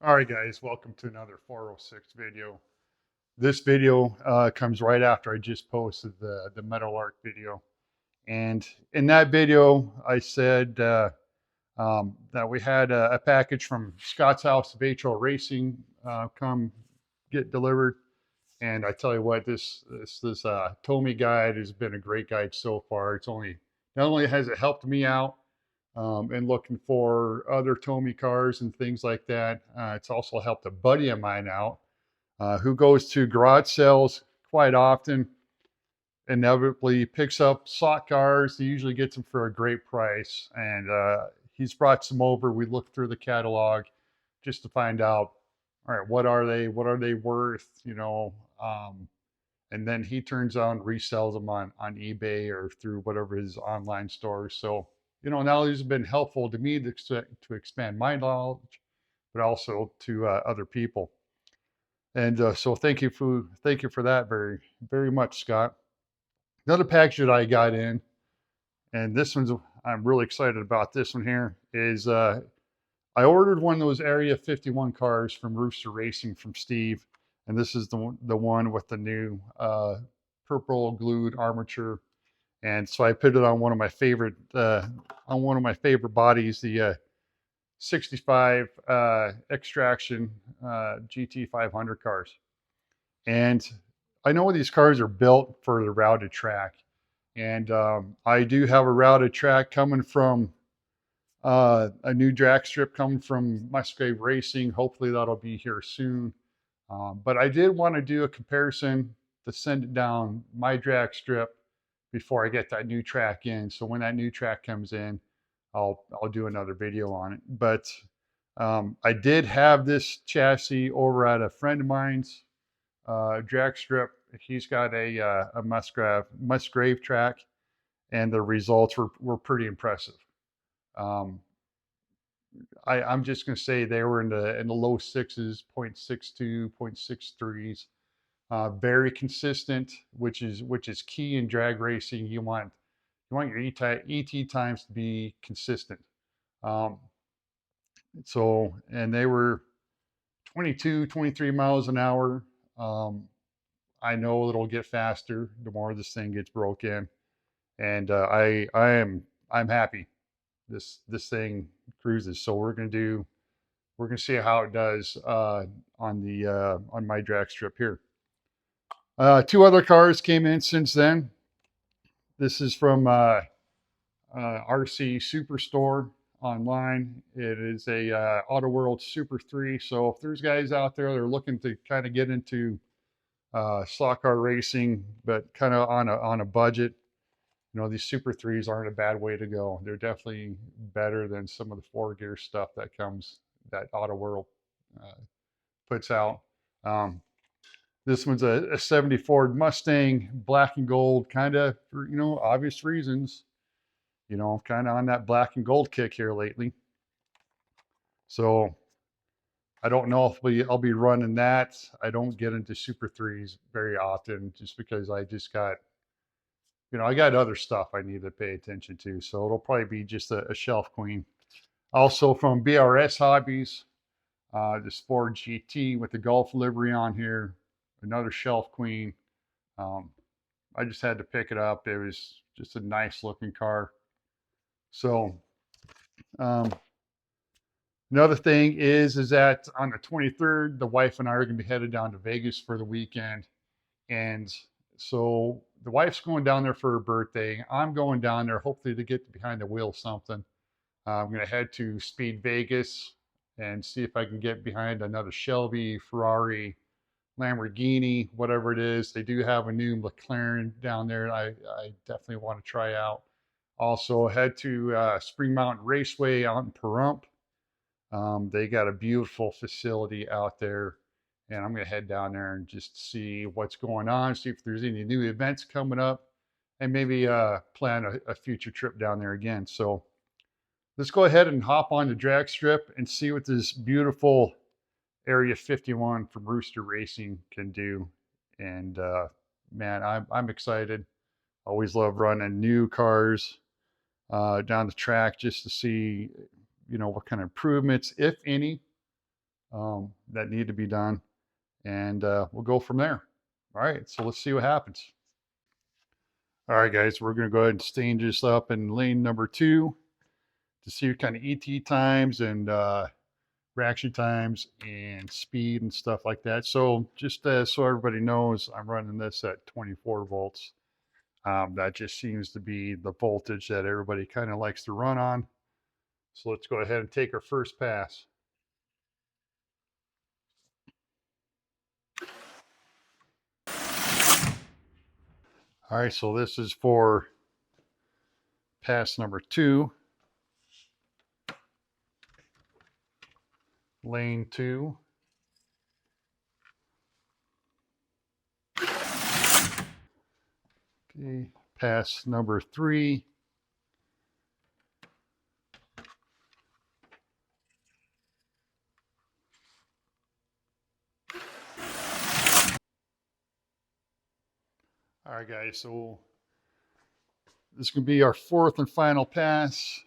All right, guys, welcome to another 406 video. This video comes right after I just posted the Metal Arc video. And in that video, I said that we had a package from Scott's House of HO Racing come get delivered. And I tell you what, this Tomy guide has been a great guide so far. Not only has it helped me out, and looking for other Tomy cars and things like that. It's also helped a buddy of mine out who goes to garage sales quite often. Inevitably picks up slot cars. He usually gets them for a great price, and he's brought some over. We looked through the catalog just to find out, all right, what are they? What are they worth? And then he turns on resells them on eBay or through whatever his online stores. So not only has it been helpful to me to expand my knowledge, but also to other people. And so thank you for that very very much, Scott. Another package that I got in, and I'm really excited about this one here, is I ordered one of those Area 51 cars from Rooster Racing from Steve, and this is the one with the new purple glued armature. And so I put it on one of my favorite bodies, the 65 Extraction GT 500 cars. And I know these cars are built for the routed track, and I do have a routed track coming from a new drag strip coming from Musgrave Racing. Hopefully that'll be here soon. But I did want to do a comparison to send it down my drag strip before I get that new track in. So when that new track comes in, I'll do another video on it. But I did have this chassis over at a friend of mine's drag strip. He's got a Musgrave track, and the results were pretty impressive. Um, I'm just going to say they were in the low sixes, 0.62, 0.63s. Very consistent, which is key in drag racing. You want your ET times to be consistent. Um, and they were 22, 23 miles an hour. I know it'll get faster the more this thing gets broken, and I'm happy. This thing cruises. So we're gonna see how it does on my drag strip here. Two other cars came in since then. This is from RC Superstore online. It is a Auto World Super 3. So if there's guys out there that are looking to kind of get into slot car racing, but kind of on a budget, these Super 3s aren't a bad way to go. They're definitely better than some of the 4-gear stuff that Auto World uh, puts out. Um, this one's a 70 Ford Mustang, black and gold, kind of for obvious reasons. Kind of on that black and gold kick here lately. So I don't know if I'll be running that. I don't get into Super 3s very often just because I got other stuff I need to pay attention to. So it'll probably be just a shelf queen. Also from BRS Hobbies, this Ford GT with the Gulf livery on here, another shelf queen. I just had to pick it up. It was just a nice looking car. So another thing is that on the 23rd, the wife and I are going to be headed down to Vegas for the weekend. And so the wife's going down there for her birthday. I'm going down there hopefully to get behind the wheel of something. I'm going to head to Speed Vegas and see if I can get behind another Shelby, Ferrari, Lamborghini, whatever it is. They do have a new McLaren down there I definitely want to try out. Also head to Spring Mountain Raceway out in Pahrump. They got a beautiful facility out there, and I'm going to head down there and just see what's going on, see if there's any new events coming up, and maybe plan a future trip down there again. So let's go ahead and hop on the drag strip and see what this beautiful Area 51 from Rooster Racing can do. And man, I'm excited. Always love running new cars down the track just to see what kind of improvements, if any, that need to be done, and we'll go from there. All right, so let's see what happens. All right, guys, we're going to go ahead and stage this up in lane number 2 to see what kind of ET times and reaction times and speed and stuff like that. So just so everybody knows, I'm running this at 24 volts. That just seems to be the voltage that everybody kind of likes to run on. So let's go ahead and take our first pass. All right, so this is for pass number 2, lane 2. Okay, pass number 3. All right, guys, so this is going to be our 4th and final pass.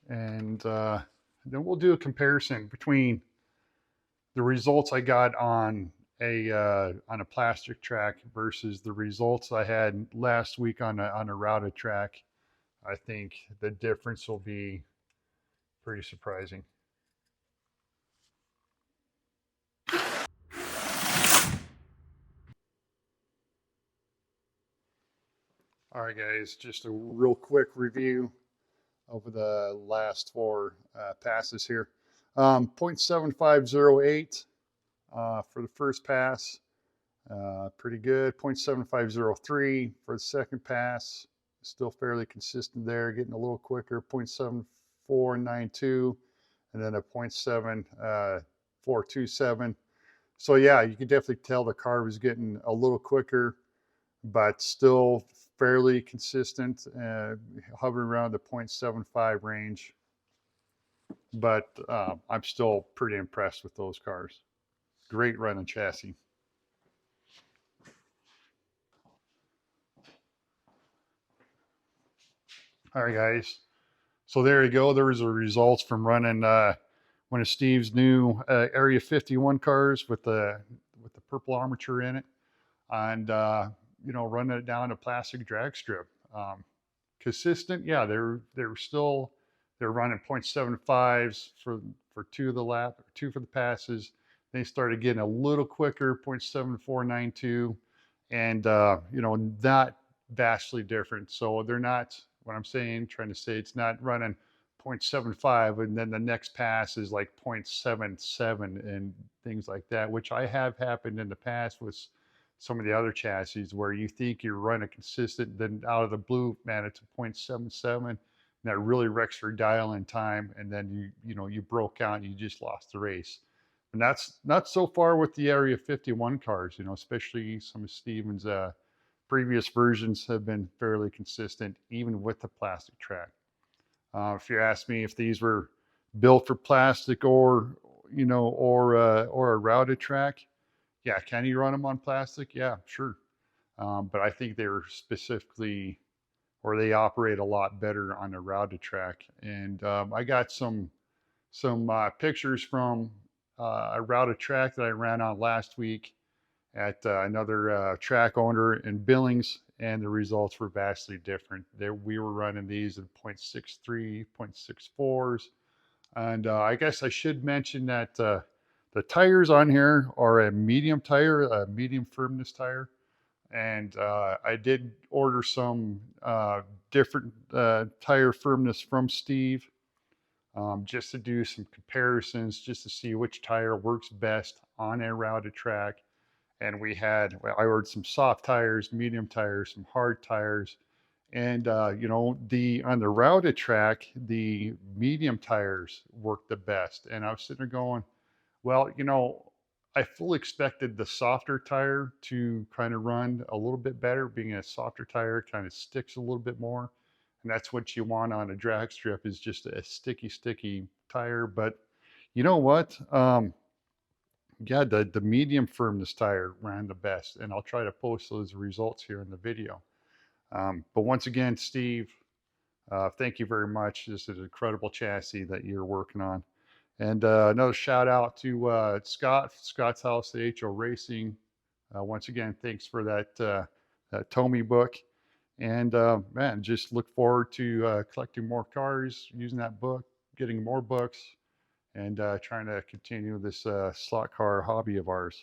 And then we'll do a comparison between the results I got on a plastic track versus the results I had last week on a routed track. I think the difference will be pretty surprising. All right, guys, just a real quick review over the last 4 passes here. 0.7508 for the first pass. Pretty good. 0.7503 for the second pass. Still fairly consistent there, getting a little quicker. 0.7492 and then a 0.7427. So yeah, you can definitely tell the car was getting a little quicker, but still fairly consistent, hovering around the 0.75 range. But I'm still pretty impressed with those cars. Great running chassis. All right, guys. So there you go. There was the results from running one of Steve's new Area 51 cars with the purple armature in it, and running it down a plastic drag strip. Consistent, yeah. They're running 0.75s for 2 of the lap, 2 for the passes. They started getting a little quicker, 0.7492, and not vastly different. So they're not, what I'm saying, trying to say, it's not running 0.75 and then the next pass is like 0.77 and things like that, which I have happened in the past with some of the other chassis where you think you're running consistent, then out of the blue, man, it's a 0.77, and that really wrecks your dial in time, and then you broke out and you just lost the race. And that's not so far with the Area 51 cars, especially some of Steven's previous versions have been fairly consistent, even with the plastic track. If you ask me if these were built for plastic or a routed track, yeah, can you run them on plastic? Yeah, sure. But I think they were specifically, or they operate a lot better on a routed track. And I got some pictures from a routed track that I ran on last week at another track owner in Billings, and the results were vastly different. We were running these at 0.63, 0.64s, and I guess I should mention that the tires on here are a medium tire, a medium firmness tire, and I did order some different tire firmness from Steve, just to do some comparisons, just to see which tire works best on a routed track. And I ordered some soft tires, medium tires, some hard tires. And, on the routed track, the medium tires work the best. And I was sitting there going, well, I fully expected the softer tire to kind of run a little bit better. Being a softer tire kind of sticks a little bit more. And that's what you want on a drag strip, is just a sticky tire. But you know what? Yeah, the medium firmness tire ran the best, and I'll try to post those results here in the video. But once again, Steve, thank you very much. This is an incredible chassis that you're working on, And another shout out to Scott's House, the HO Racing. Once again, thanks for that Tomy book. And man, just look forward to collecting more cars, using that book, getting more books, and trying to continue this slot car hobby of ours.